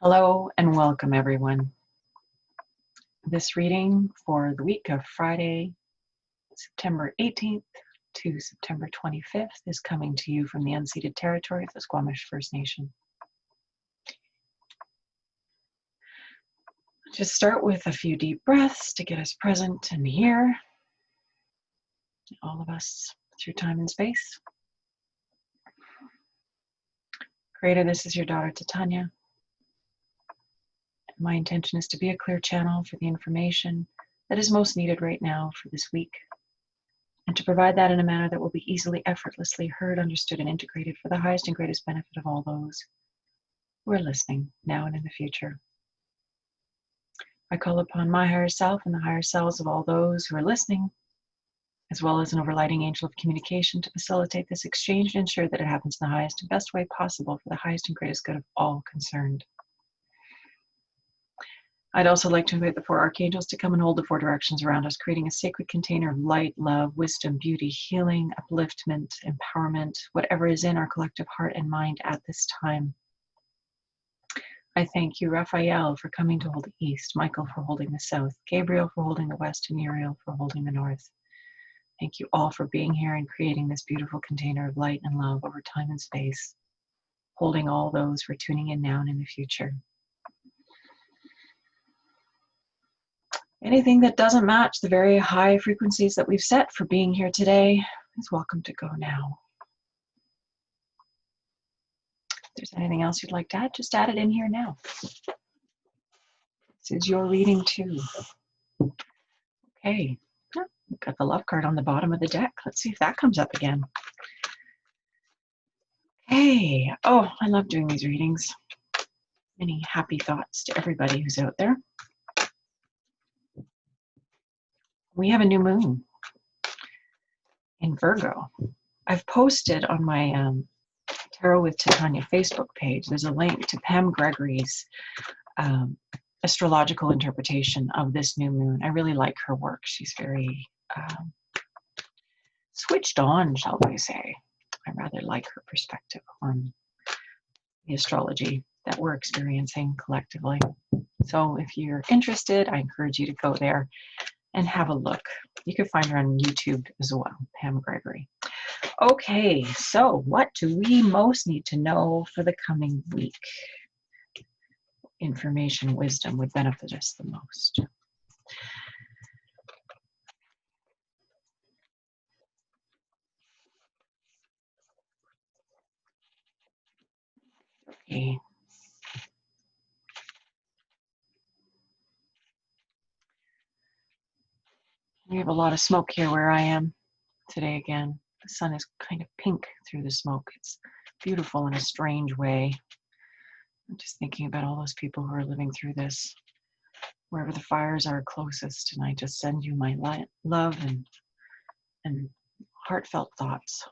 Hello and welcome, everyone. This reading for the week of Friday, September 18th to September 25th is coming to you from the unceded territory of the Squamish First Nation. Just start with a few deep breaths to get us present and here, all of us through time and space. Creator, this is your daughter Titania. My intention is to be a clear channel for the information that is most needed right now for this week, and to provide that in a manner that will be easily, effortlessly heard, understood, and integrated for the highest and greatest benefit of all those who are listening now and in the future. I call upon my higher self and the higher selves of all those who are listening, as well as an overlighting angel of communication, to facilitate this exchange and ensure that it happens in the highest and best way possible for the highest and greatest good of all concerned. I'd also like to invite the four archangels to come and hold the four directions around us, creating a sacred container of light, love, wisdom, beauty, healing, upliftment, empowerment, whatever is in our collective heart and mind at this time. I thank you, Raphael, for coming to hold the east, Michael for holding the south, Gabriel for holding the west, and Uriel for holding the north. Thank you all for being here and creating this beautiful container of light and love over time and space, holding all those who are tuning in now and in the future. Anything that doesn't match the very high frequencies that we've set for being here today is welcome to go now. If there's anything else you'd like to add, just add it in here now. This is your reading too. Okay, we've got the love card on the bottom of the deck. Let's see if that comes up again. Hey, oh, I love doing these readings. Many happy thoughts to everybody who's out there. We have a new moon in Virgo. I've posted on my Tarot with Titania Facebook page, there's a link to Pam Gregory's astrological interpretation of this new moon. I really like her work. She's very switched on, shall we say. I rather like her perspective on the astrology that we're experiencing collectively. So if you're interested, I encourage you to go there and have a look. You can find her on YouTube as well, Pam Gregory. Okay, so what do we most need to know for the coming week? Information, wisdom would benefit us the most. Okay. We have a lot of smoke here where I am today again. The sun is kind of pink through the smoke. It's beautiful in a strange way. I'm just thinking about all those people who are living through this, wherever the fires are closest, and I just send you my love and heartfelt thoughts.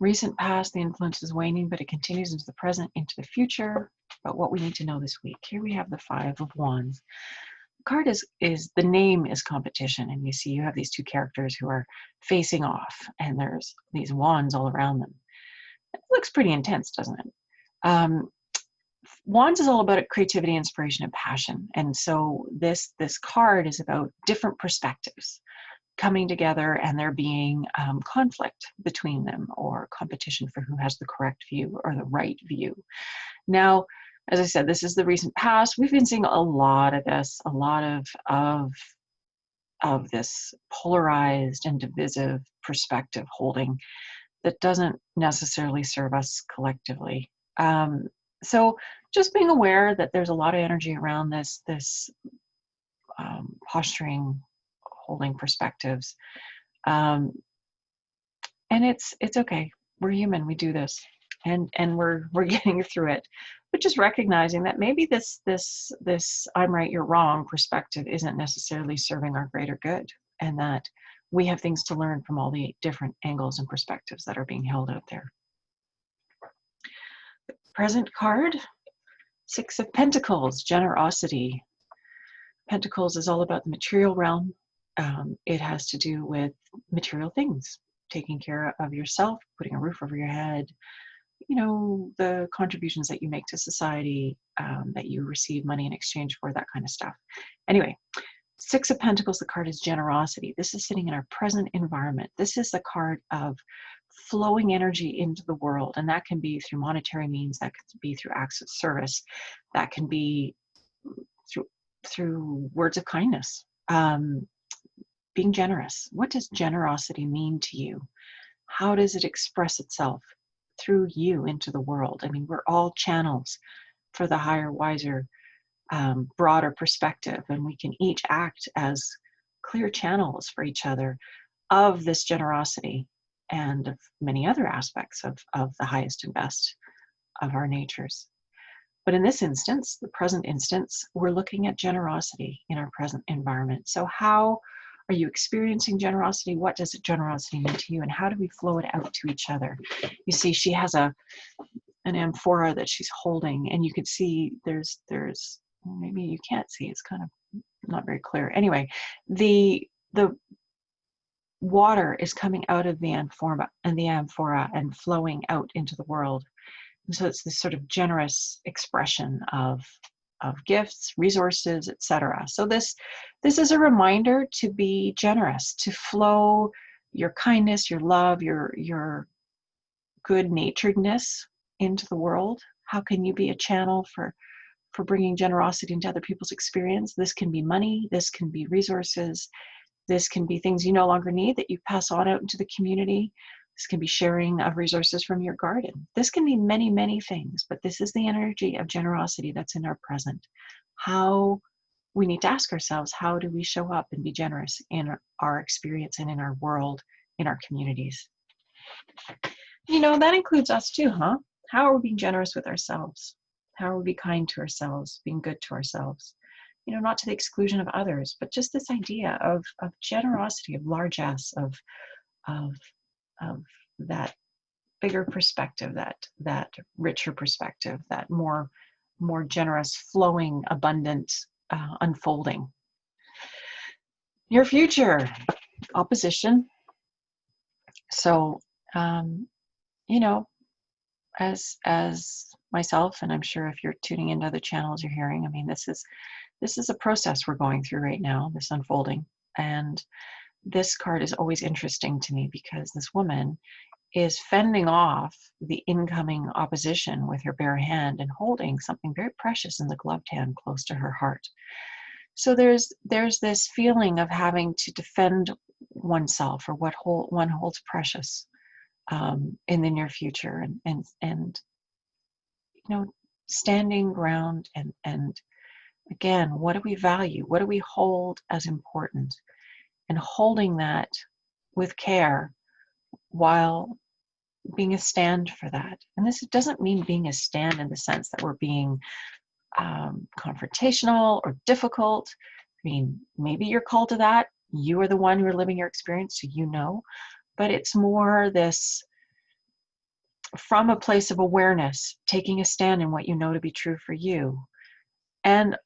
Recent past, the influence is waning, but it continues into the present, into the future. But what we need to know this week. Here we have the Five of Wands. The card is the name is competition, and you see you have these two characters who are facing off, and there's these wands all around them. It looks pretty intense, doesn't it? Wands is all about creativity, inspiration, and passion, and so this card is about different perspectives coming together, and there being conflict between them, or competition for who has the correct view or the right view. Now, as I said, this is the recent past. We've been seeing a lot of this, a lot of this polarized and divisive perspective holding that doesn't necessarily serve us collectively. So just being aware that there's a lot of energy around this posturing, holding perspectives, and it's okay. We're human. We do this, and we're getting through it. But just recognizing that maybe this I'm right, you're wrong perspective isn't necessarily serving our greater good, and that we have things to learn from all the different angles and perspectives that are being held out there. The present card, Six of Pentacles, generosity. Pentacles is all about the material realm. It has to do with material things, taking care of yourself, putting a roof over your head, the contributions that you make to society, that you receive money in exchange for, that kind of stuff. Anyway, Six of Pentacles, the card is generosity. This is sitting in our present environment. This is the card of flowing energy into the world, and that can be through monetary means, that could be through acts of service, that can be through words of kindness, being generous. What does generosity mean to you? How does it express itself through you into the world? I mean, we're all channels for the higher, wiser, broader perspective, and we can each act as clear channels for each other of this generosity and of many other aspects of the highest and best of our natures. But in this instance, the present instance, we're looking at generosity in our present environment. So how are you experiencing generosity? What does generosity mean to you? And how do we flow it out to each other? You see, she has an amphora that she's holding, and you could see there's maybe you can't see, it's kind of not very clear. Anyway, the water is coming out of the amphora and flowing out into the world. And so it's this sort of generous expression of gifts, resources, etc. So this is a reminder to be generous, to flow your kindness, your love, your good-naturedness into the world. How can you be a channel for bringing generosity into other people's experience? This can be money, this can be resources, this can be things you no longer need that you pass on out into the community. This can be sharing of resources from your garden. This can be many, many things, but this is the energy of generosity that's in our present. How we need to ask ourselves, how do we show up and be generous in our experience and in our world, in our communities? That includes us too, huh? How are we being generous with ourselves? How are we being kind to ourselves, being good to ourselves? Not to the exclusion of others, but just this idea of generosity, of largesse, of that bigger perspective, that richer perspective, that more generous, flowing, abundant unfolding. Your future, opposition. So, as myself, and I'm sure if you're tuning into other channels, you're hearing, I mean, this is a process we're going through right now, this unfolding. And this card is always interesting to me because this woman is fending off the incoming opposition with her bare hand and holding something very precious in the gloved hand close to her heart. So there's this feeling of having to defend oneself or what one holds precious in the near future, and standing ground and again, what do we value? What do we hold as important? And holding that with care while being a stand for that. And this doesn't mean being a stand in the sense that we're being confrontational or difficult. I mean, maybe you're called to that. You are the one who are living your experience, so but it's more this from a place of awareness, taking a stand in what you know to be true for you. And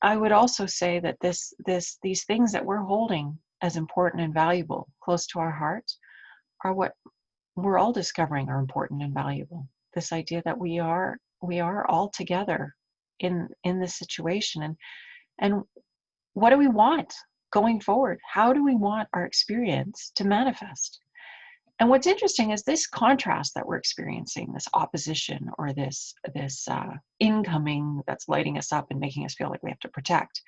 I would also say that these things that we're holding as important and valuable close to our heart are what we're all discovering are important and valuable. This idea that we are all together in this situation, and what do we want going forward? How do we want our experience to manifest? And what's interesting is this contrast that we're experiencing, this opposition or this incoming that's lighting us up and making us feel like we have to protect,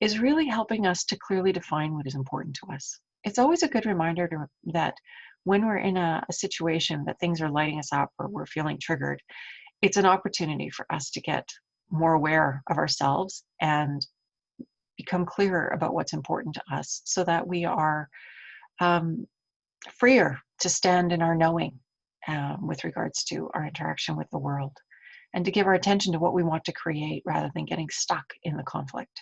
is really helping us to clearly define what is important to us. It's always a good reminder that when we're in a situation that things are lighting us up or we're feeling triggered, it's an opportunity for us to get more aware of ourselves and become clearer about what's important to us so that we are freer to stand in our knowing with regards to our interaction with the world, and to give our attention to what we want to create rather than getting stuck in the conflict.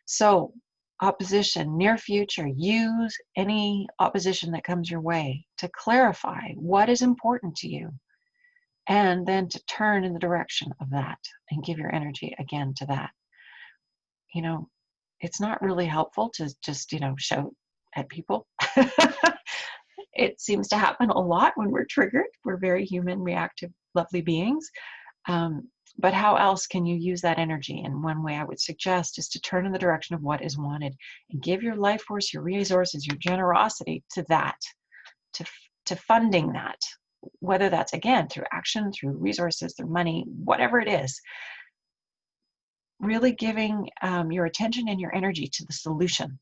So opposition, near future, use any opposition that comes your way to clarify what is important to you, and then to turn in the direction of that and give your energy again to that. It's not really helpful to just, shout at people. It seems to happen a lot when we're triggered. We're very human, reactive, lovely beings. But how else can you use that energy? And one way I would suggest is to turn in the direction of what is wanted and give your life force, your resources, your generosity to that, to funding that, whether that's, again, through action, through resources, through money, whatever it is. Really giving your attention and your energy to the solution,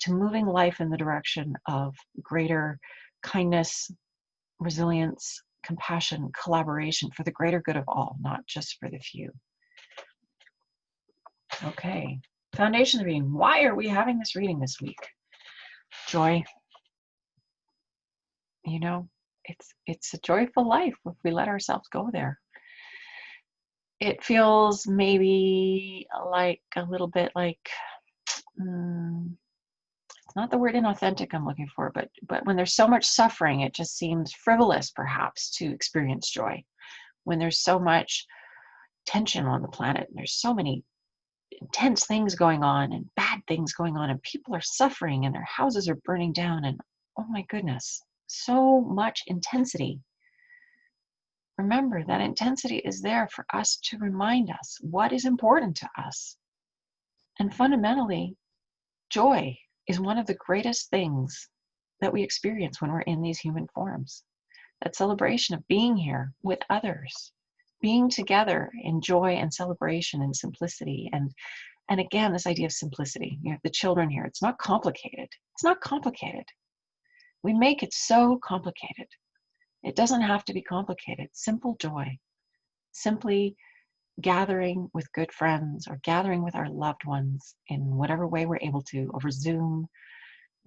to moving life in the direction of greater kindness, resilience, compassion, collaboration for the greater good of all, not just for the few. Okay, foundation reading. Why are we having this reading this week? Joy. You know, it's a joyful life if we let ourselves go there. It feels maybe like a little bit like, it's not the word inauthentic I'm looking for, but when there's so much suffering, it just seems frivolous perhaps to experience joy. When there's so much tension on the planet, and there's so many intense things going on and bad things going on, and people are suffering and their houses are burning down, and oh my goodness, so much intensity. Remember that intensity is there for us to remind us what is important to us. And fundamentally, joy is one of the greatest things that we experience when we're in these human forms. That celebration of being here with others, being together in joy and celebration and simplicity. And again, this idea of simplicity. You have the children here. It's not complicated. It's not complicated. We make it so complicated. It doesn't have to be complicated. Simple joy. Simply gathering with good friends or gathering with our loved ones in whatever way we're able to, over Zoom,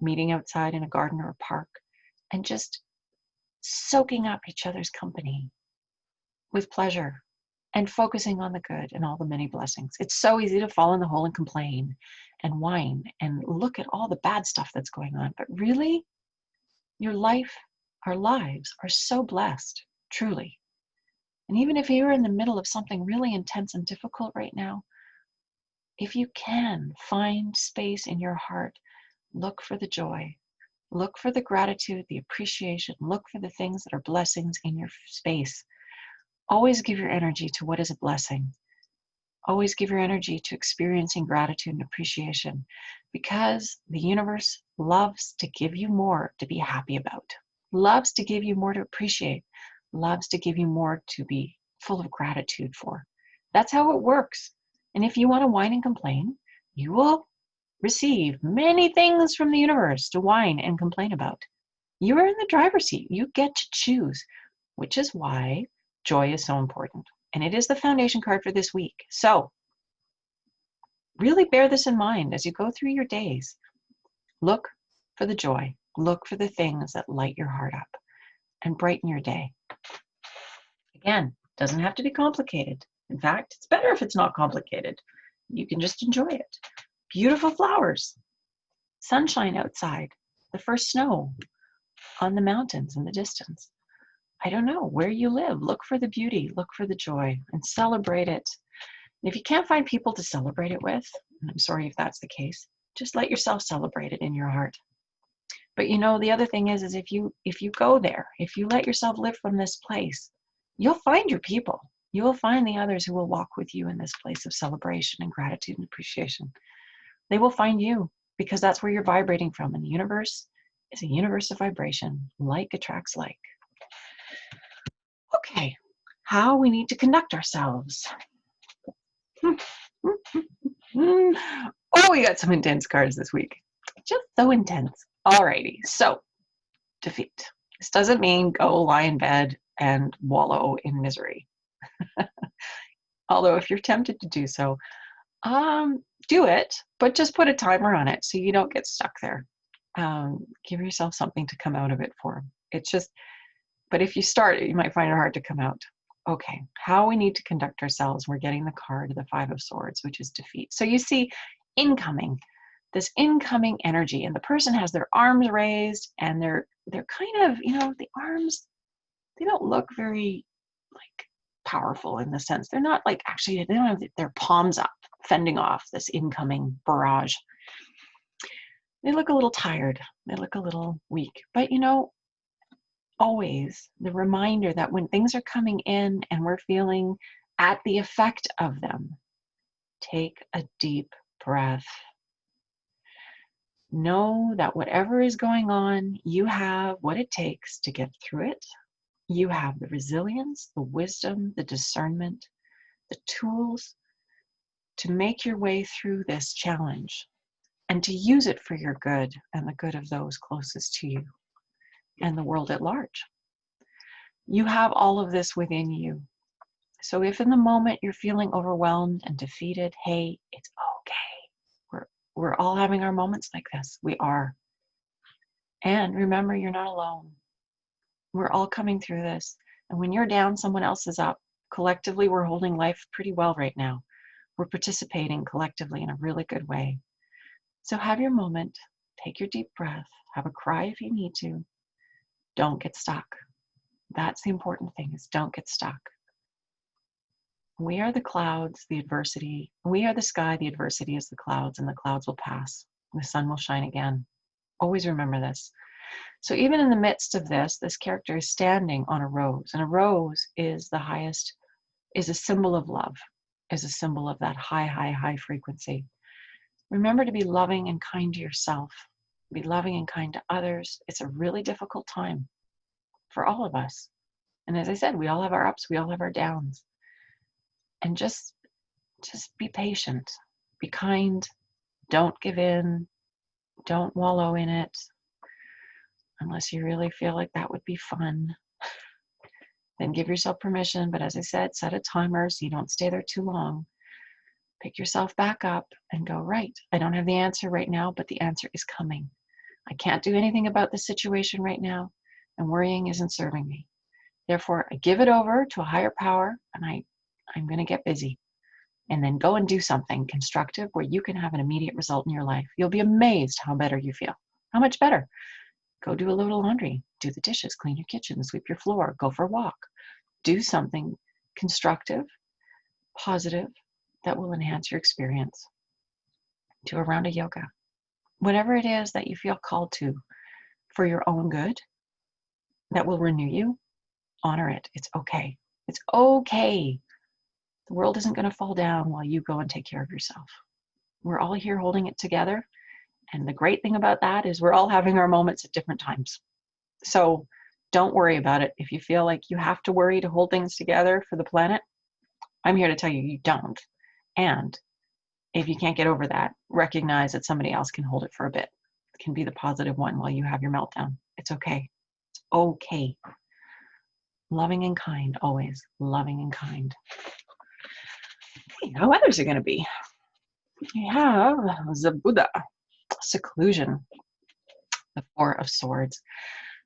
meeting outside in a garden or a park, and just soaking up each other's company with pleasure and focusing on the good and all the many blessings. It's so easy to fall in the hole and complain and whine and look at all the bad stuff that's going on. But really, your life, our lives are so blessed, truly. And even if you're in the middle of something really intense and difficult right now, if you can find space in your heart, look for the joy, look for the gratitude, the appreciation, look for the things that are blessings in your space. Always give your energy to what is a blessing. Always give your energy to experiencing gratitude and appreciation, because the universe loves to give you more to be happy about, loves to give you more to appreciate, loves to give you more to be full of gratitude for. That's how it works. And if you want to whine and complain, you will receive many things from the universe to whine and complain about. You are in the driver's seat. You get to choose, which is why joy is so important. And it is the foundation card for this week. So really bear this in mind as you go through your days. Look for the joy. Look for the things that light your heart up and brighten your day. Again, doesn't have to be complicated. In fact, it's better if it's not complicated. You can just enjoy it. Beautiful flowers, sunshine outside, the first snow on the mountains in the distance. I don't know where you live. Look for the beauty, look for the joy, and celebrate it. And if you can't find people to celebrate it with, and I'm sorry if that's the case, just let yourself celebrate it in your heart. But you know, the other thing is if you go there, if you let yourself live from this place, you'll find your people. You will find the others who will walk with you in this place of celebration and gratitude and appreciation. They will find you, because that's where you're vibrating from. And the universe is a universe of vibration. Like attracts like. Okay, how we need to conduct ourselves. Oh, we got some intense cards this week. Just so intense. Alrighty, so defeat. This doesn't mean go lie in bed and wallow in misery. Although if you're tempted to do so, do it, but just put a timer on it so you don't get stuck there. Give yourself something to come out of it for. It's just, but if you start it, you might find it hard to come out. Okay, how we need to conduct ourselves. We're getting the card, the Five of Swords, which is defeat. So you see this incoming energy, and the person has their arms raised, and they're kind of, the arms, they don't look very like powerful in the sense. They're not like, actually, they don't have their palms up, fending off this incoming barrage. They look a little tired. They look a little weak. But always the reminder that when things are coming in and we're feeling at the effect of them, take a deep breath. Know that whatever is going on, you have what it takes to get through it. You have the resilience, the wisdom, the discernment, the tools to make your way through this challenge and to use it for your good and the good of those closest to you and the world at large. You have all of this within you. So if in the moment you're feeling overwhelmed and defeated, hey, it's okay. We're all having our moments like this. We are. And remember, you're not alone. We're all coming through this. And when you're down, someone else is up. Collectively, we're holding life pretty well right now. We're participating collectively in a really good way. So have your moment, take your deep breath, have a cry if you need to. Don't get stuck. That's the important thing, is don't get stuck. We are the clouds, the adversity. We are the sky, the adversity is the clouds, and the clouds will pass. The sun will shine again. Always remember this. So even in the midst of this character is standing on a rose, and a rose is the highest, is a symbol of love, is a symbol of that high frequency. Remember to be loving and kind to yourself, be loving and kind to others. It's a really difficult time for all of us. And as I said, we all have our ups, we all have our downs. And just be patient, be kind, don't give in, don't wallow in it, unless you really feel like that would be fun. Then give yourself permission, but as I said, set a timer so you don't stay there too long. Pick yourself back up and go, right, I don't have the answer right now, but the answer is coming. I can't do anything about the situation right now, and worrying isn't serving me. Therefore, I give it over to a higher power, and I'm going to get busy. And then go and do something constructive where you can have an immediate result in your life. You'll be amazed how better you feel. How much better? Go do a little laundry, do the dishes, clean your kitchen, sweep your floor, go for a walk. Do something constructive, positive, that will enhance your experience. Do a round of yoga. Whatever it is that you feel called to for your own good, that will renew you, honor it. It's okay. It's okay. The world isn't going to fall down while you go and take care of yourself. We're all here holding it together. And the great thing about that is we're all having our moments at different times. So don't worry about it. If you feel like you have to worry to hold things together for the planet, I'm here to tell you, you don't. And if you can't get over that, recognize that somebody else can hold it for a bit. It can be the positive one while you have your meltdown. It's okay. It's okay. Loving and kind, always. Loving and kind. How others are going to be. You have the Buddha, seclusion, the Four of Swords.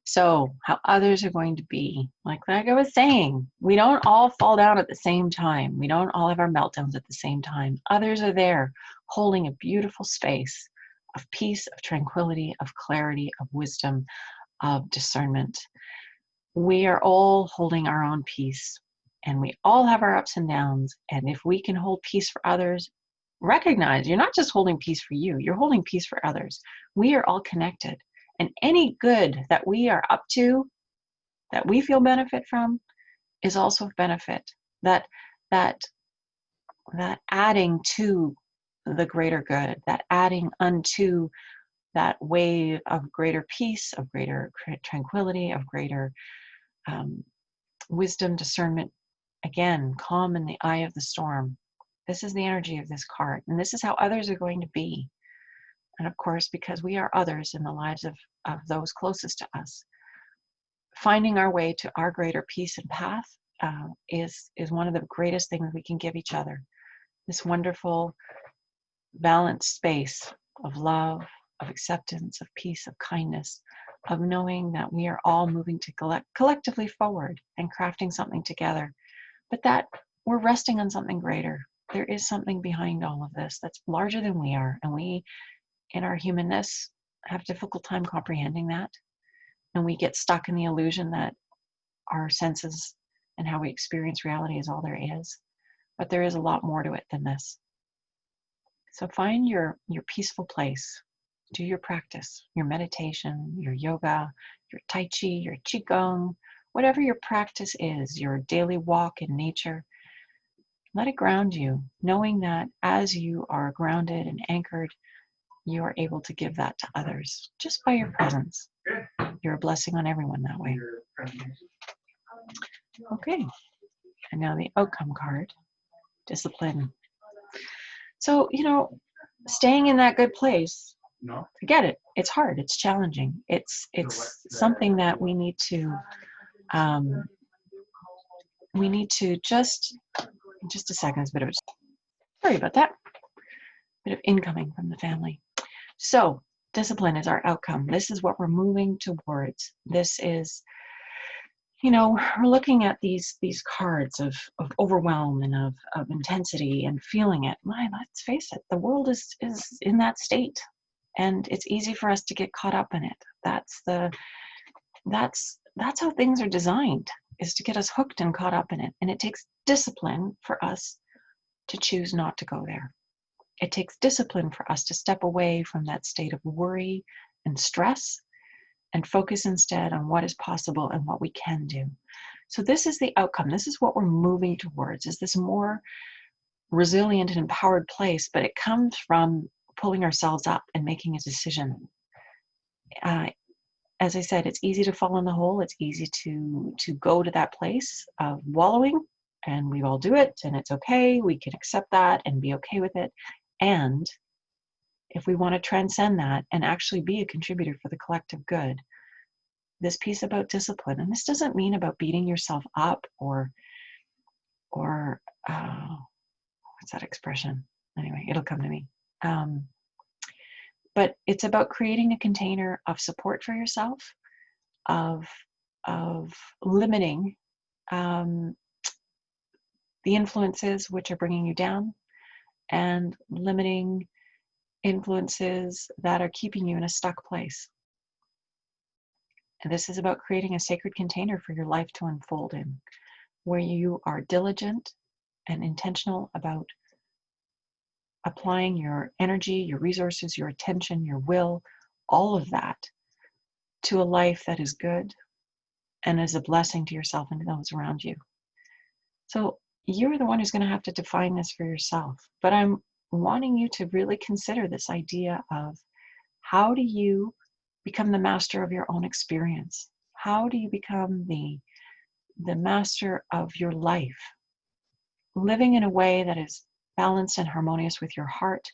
So how others are going to be, like I was saying, we don't all fall down at the same time. We don't all have our meltdowns at the same time. Others are there holding a beautiful space of peace, of tranquility, of clarity, of wisdom, of discernment. We are all holding our own peace, and we all have our ups and downs. And if we can hold peace for others, recognize you're not just holding peace for you, you're holding peace for others. We are all connected. And any good that we are up to, that we feel benefit from, is also of benefit. That adding to the greater good, that adding unto that wave of greater peace, of greater tranquility, of greater wisdom, discernment. Again, calm in the eye of the storm. This is the energy of this card. And this is how others are going to be. And of course, because we are others in the lives of those closest to us, finding our way to our greater peace and path is one of the greatest things we can give each other. This wonderful, balanced space of love, of acceptance, of peace, of kindness, of knowing that we are all moving to collectively forward and crafting something together, but that we're resting on something greater. There is something behind all of this that's larger than we are, and we, in our humanness, have a difficult time comprehending that, and we get stuck in the illusion that our senses and how we experience reality is all there is. But there is a lot more to it than this. So find your peaceful place. Do your practice, your meditation, your yoga, your tai chi, your qigong, whatever your practice is, your daily walk in nature. Let it ground you, knowing that as you are grounded and anchored, you are able to give that to others just by your presence. You're a blessing on everyone that way. Okay, and now the outcome card, discipline. So, staying in that good place, forget it. It's hard. It's challenging. It's something that we need to just a second. It's a bit of sorry about that. Bit of incoming from the family. So discipline is our outcome. This is what we're moving towards. This is, we're looking at these cards of overwhelm and of intensity and feeling it. Let's face it, the world is in that state, and it's easy for us to get caught up in it. That's how things are designed, is to get us hooked and caught up in it. And it takes discipline for us to choose not to go there. It takes discipline for us to step away from that state of worry and stress and focus instead on what is possible and what we can do. So this is the outcome. This is what we're moving towards, is this more resilient and empowered place, but it comes from pulling ourselves up and making a decision. As I said, it's easy to fall in the hole. It's easy to go to that place of wallowing, and we all do it, and it's okay. We can accept that and be okay with it. And if we want to transcend that and actually be a contributor for the collective good, this piece about discipline, and this doesn't mean about beating yourself up or what's that expression? Anyway, it'll come to me. But it's about creating a container of support for yourself, of limiting the influences which are bringing you down, and limiting influences that are keeping you in a stuck place. And this is about creating a sacred container for your life to unfold in, where you are diligent and intentional about applying your energy, your resources, your attention, your will, all of that to a life that is good and is a blessing to yourself and to those around you. So you're the one who's going to have to define this for yourself. But I'm wanting you to really consider this idea of, how do you become the master of your own experience? How do you become the master of your life? Living in a way that is balanced and harmonious with your heart,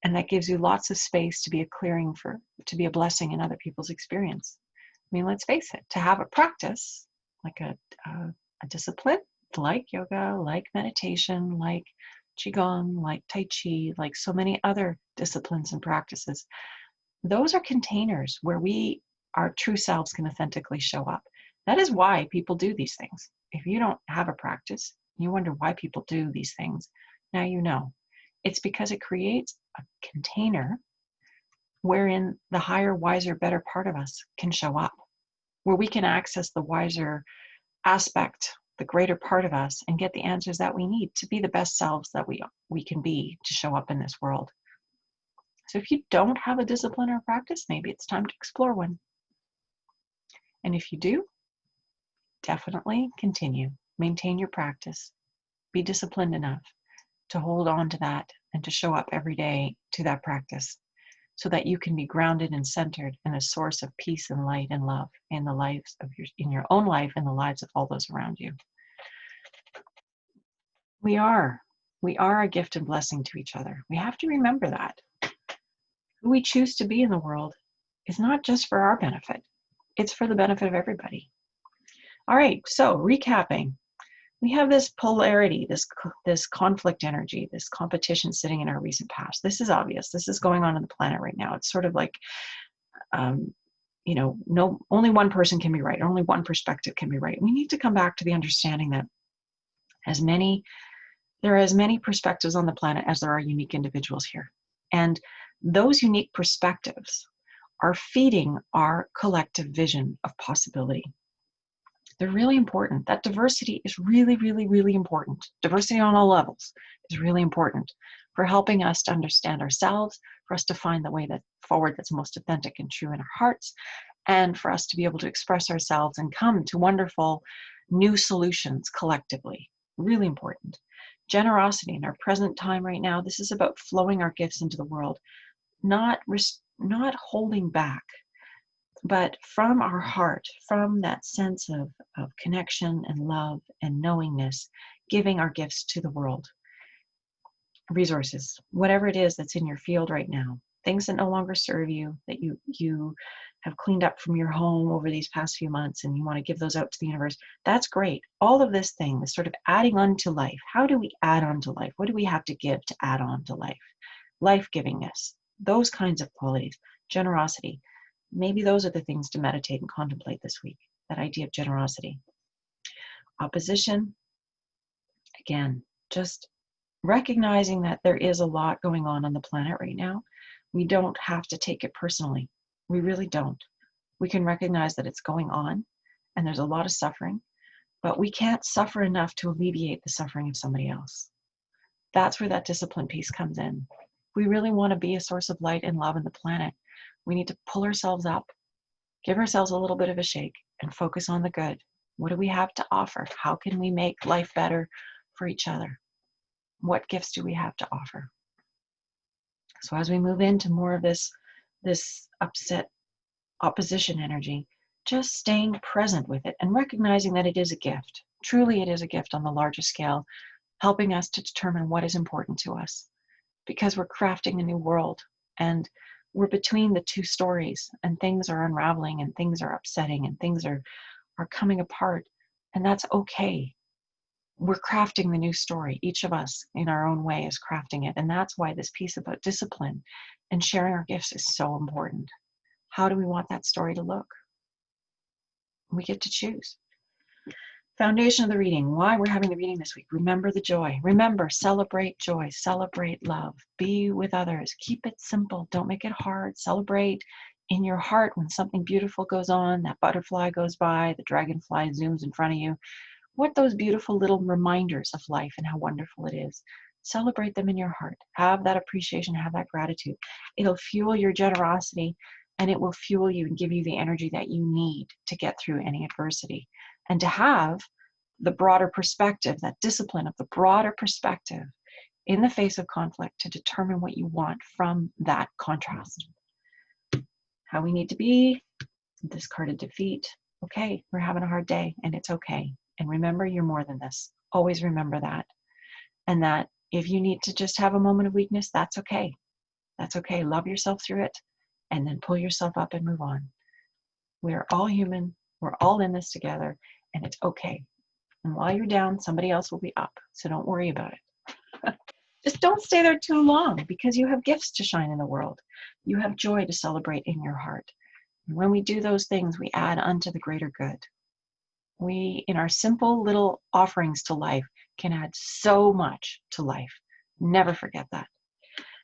and that gives you lots of space to be a clearing to be a blessing in other people's experience. I mean, let's face it, to have a practice, like a discipline, like yoga, like meditation, like qigong, like tai chi, like so many other disciplines and practices, those are containers where our true selves can authentically show up. That is why people do these things. If you don't have a practice, you wonder why people do these things, now you know. It's because it creates a container wherein the higher, wiser, better part of us can show up, where we can access the wiser aspect, the greater part of us, and get the answers that we need to be the best selves that we can be, to show up in this world. So if you don't have a discipline or practice, maybe it's time to explore one. And if you do, definitely continue. Maintain your practice. Be disciplined enough to hold on to that and to show up every day to that practice, so that you can be grounded and centered in a source of peace and light and love in the lives of in your own life and the lives of all those around you. We are a gift and blessing to each other. We have to remember that. Who we choose to be in the world is not just for our benefit. It's for the benefit of everybody. All right, so recapping. We have this polarity, this conflict energy, this competition sitting in our recent past. This is obvious. This is going on the planet right now. It's sort of like, only one person can be right. Only one perspective can be right. We need to come back to the understanding that there are as many perspectives on the planet as there are unique individuals here. And those unique perspectives are feeding our collective vision of possibility. They're really important. That diversity is really, really, really important. Diversity on all levels is really important for helping us to understand ourselves, for us to find the way that forward that's most authentic and true in our hearts, and for us to be able to express ourselves and come to wonderful new solutions collectively. Really important. Generosity in our present time right now, this is about flowing our gifts into the world, not holding back, but from our heart, from that sense of connection and love and knowingness, giving our gifts to the world. Resources, whatever it is that's in your field right now, things that no longer serve you, that you have cleaned up from your home over these past few months and you want to give those out to the universe, that's great. All of this thing is sort of adding on to life. How do we add on to life? What do we have to give to add on to life? Life-givingness, those kinds of qualities, generosity. Maybe those are the things to meditate and contemplate this week, that idea of generosity. Opposition, again, just recognizing that there is a lot going on the planet right now. We don't have to take it personally. We really don't. We can recognize that it's going on and there's a lot of suffering, but we can't suffer enough to alleviate the suffering of somebody else. That's where that discipline piece comes in. We really want to be a source of light and love in the planet. We need to pull ourselves up, give ourselves a little bit of a shake, and focus on the good. What do we have to offer? How can we make life better for each other? What gifts do we have to offer? So as we move into more of this upset opposition energy, just staying present with it and recognizing that it is a gift. Truly, it is a gift on the larger scale, helping us to determine what is important to us, because we're crafting a new world and we're between the two stories, and things are unraveling and things are upsetting and things are coming apart, and that's okay. We're crafting the new story. Each of us in our own way is crafting it. And that's why this piece about discipline and sharing our gifts is so important. How do we want that story to look? We get to choose. Foundation of the reading, why we're having the reading this week. Remember the joy. Remember, celebrate joy, celebrate love, be with others. Keep it simple. Don't make it hard. Celebrate in your heart when something beautiful goes on, that butterfly goes by, the dragonfly zooms in front of you. What those beautiful little reminders of life and how wonderful it is. Celebrate them in your heart. Have that appreciation, have that gratitude. It'll fuel your generosity, and it will fuel you and give you the energy that you need to get through any adversity. And to have the broader perspective, that discipline of the broader perspective in the face of conflict to determine what you want from that contrast. How we need to be, discarded defeat. Okay, we're having a hard day and it's okay. And remember, you're more than this. Always remember that. And that if you need to just have a moment of weakness, that's okay. That's okay. Love yourself through it and then pull yourself up and move on. We're all human. We're all in this together and it's okay. And while you're down, somebody else will be up. So don't worry about it. Just don't stay there too long because you have gifts to shine in the world. You have joy to celebrate in your heart. And when we do those things, we add unto the greater good. We, in our simple little offerings to life, can add so much to life. Never forget that.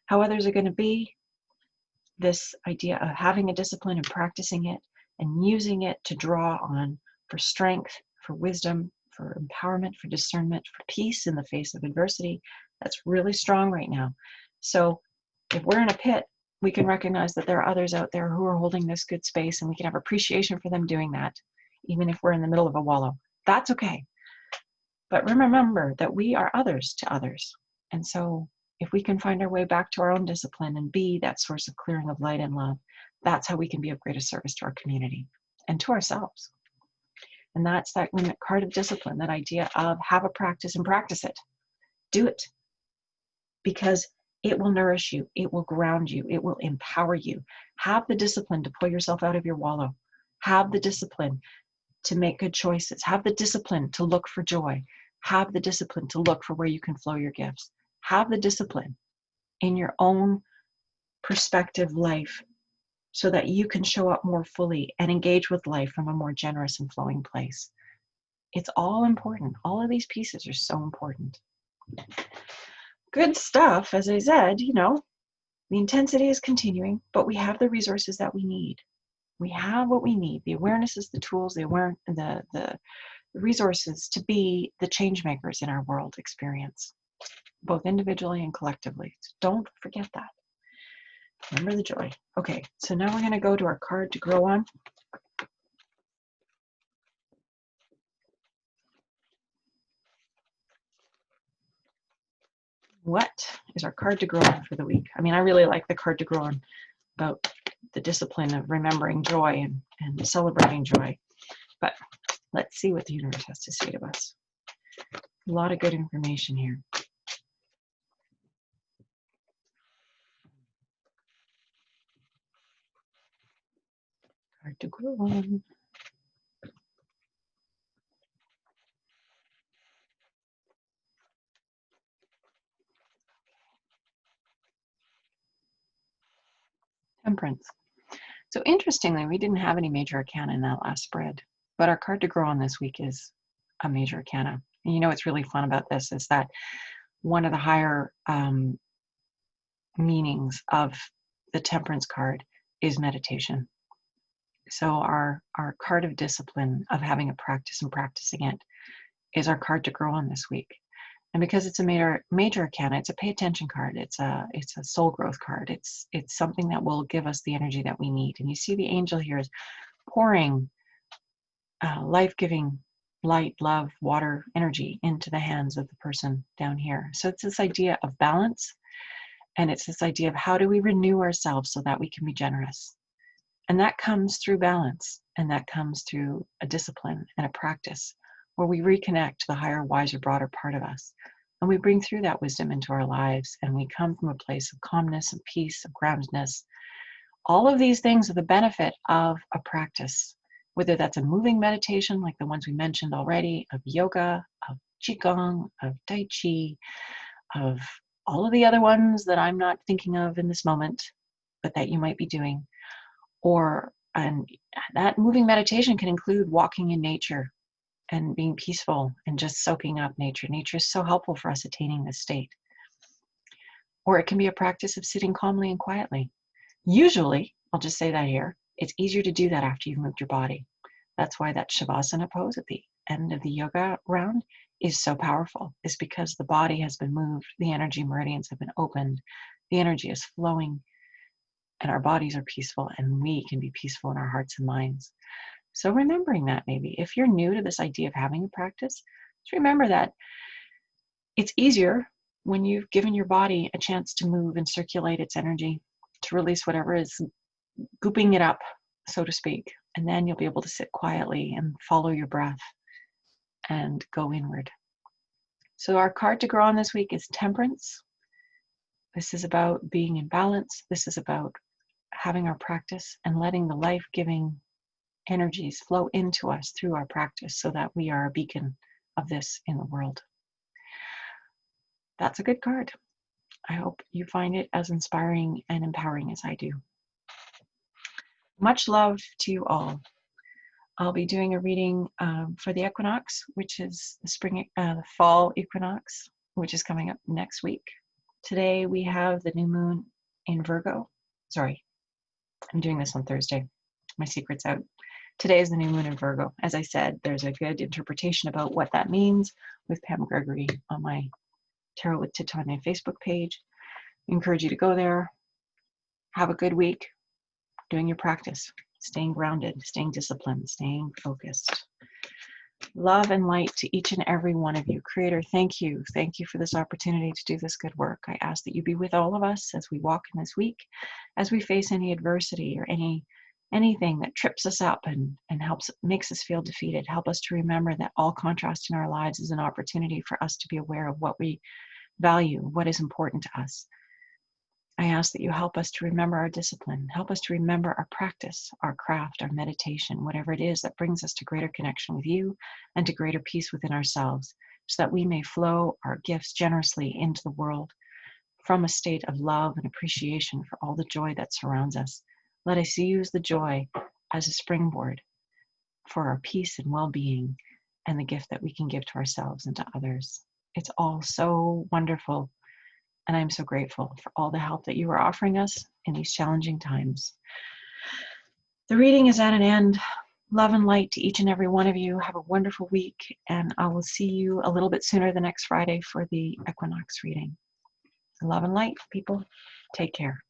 How others are going to be, this idea of having a discipline and practicing it and using it to draw on for strength, for wisdom, for empowerment, for discernment, for peace in the face of adversity, that's really strong right now. So if we're in a pit, we can recognize that there are others out there who are holding this good space, and we can have appreciation for them doing that, even if we're in the middle of a wallow. That's okay. But remember that we are others to others. And so if we can find our way back to our own discipline and be that source of clearing of light and love, that's how we can be of greatest service to our community and to ourselves. And that's that card of discipline, that idea of have a practice and practice it. Do it. Because it will nourish you. It will ground you. It will empower you. Have the discipline to pull yourself out of your wallow. Have the discipline to make good choices. Have the discipline to look for joy. Have the discipline to look for where you can flow your gifts. Have the discipline in your own perspective life so that you can show up more fully and engage with life from a more generous and flowing place. It's all important. All of these pieces are so important. Good stuff, as I said, the intensity is continuing, but we have the resources that we need. We have what we need. The awareness is the tools, the resources to be the change makers in our world experience, both individually and collectively. So don't forget that. Remember the joy. Okay, so now we're going to go to our card to grow on. What is our card to grow on for the week? I mean, I really like the card to grow on about the discipline of remembering joy and celebrating joy. But let's see what the universe has to say to us. A lot of good information here. Card to grow on. Temperance. So interestingly, we didn't have any major arcana in that last spread, but our card to grow on this week is a major arcana. And you know what's really fun about this is that one of the higher meanings of the temperance card is meditation. So our card of discipline, of having a practice and practicing it, is our card to grow on this week. And because it's a major arcana, it's a pay attention card. It's a soul growth card. It's something that will give us the energy that we need. And you see the angel here is pouring life-giving light, love, water, energy into the hands of the person down here. So it's this idea of balance, and it's this idea of how do we renew ourselves so that we can be generous. And that comes through balance, and that comes through a discipline and a practice where we reconnect to the higher, wiser, broader part of us. And we bring through that wisdom into our lives, and we come from a place of calmness and peace, of groundedness. All of these things are the benefit of a practice, whether that's a moving meditation like the ones we mentioned already, of yoga, of qigong, of tai chi, of all of the other ones that I'm not thinking of in this moment, but that you might be doing. And that moving meditation can include walking in nature and being peaceful and just soaking up nature. Nature is so helpful for us attaining this state. Or it can be a practice of sitting calmly and quietly. Usually, I'll just say that here, it's easier to do that after you've moved your body. That's why that Shavasana pose at the end of the yoga round is so powerful, is because the body has been moved, the energy meridians have been opened, the energy is flowing, and our bodies are peaceful, and we can be peaceful in our hearts and minds. So remembering that, maybe if you're new to this idea of having a practice, just remember that it's easier when you've given your body a chance to move and circulate its energy, to release whatever is gooping it up, so to speak. And then you'll be able to sit quietly and follow your breath and go inward. So our card to grow on this week is temperance. This is about being in balance. This is about having our practice and letting the life-giving energies flow into us through our practice so that we are a beacon of this in the world. That's a good card. I hope you find it as inspiring and empowering as I do. Much love to you all. I'll be doing a reading for the equinox, which is the fall equinox, which is coming up next week. Today we have the new moon in Virgo. Sorry, I'm doing this on Thursday. My secret's out. Today is the new moon in Virgo. As I said, there's a good interpretation about what that means with Pam Gregory on my Tarot with Titania Facebook page. I encourage you to go there. Have a good week doing your practice, staying grounded, staying disciplined, staying focused. Love and light to each and every one of you. Creator, thank you. Thank you for this opportunity to do this good work. I ask that you be with all of us as we walk in this week, as we face any adversity or anything that trips us up and makes us feel defeated. Help us to remember that all contrast in our lives is an opportunity for us to be aware of what we value, what is important to us. I ask that you help us to remember our discipline, help us to remember our practice, our craft, our meditation, whatever it is that brings us to greater connection with you and to greater peace within ourselves, so that we may flow our gifts generously into the world from a state of love and appreciation for all the joy that surrounds us. Let us use the joy as a springboard for our peace and well-being and the gift that we can give to ourselves and to others. It's all so wonderful. And I'm so grateful for all the help that you are offering us in these challenging times. The reading is at an end. Love and light to each and every one of you. Have a wonderful week, and I will see you a little bit sooner the next Friday for the equinox reading. Love and light, people. Take care.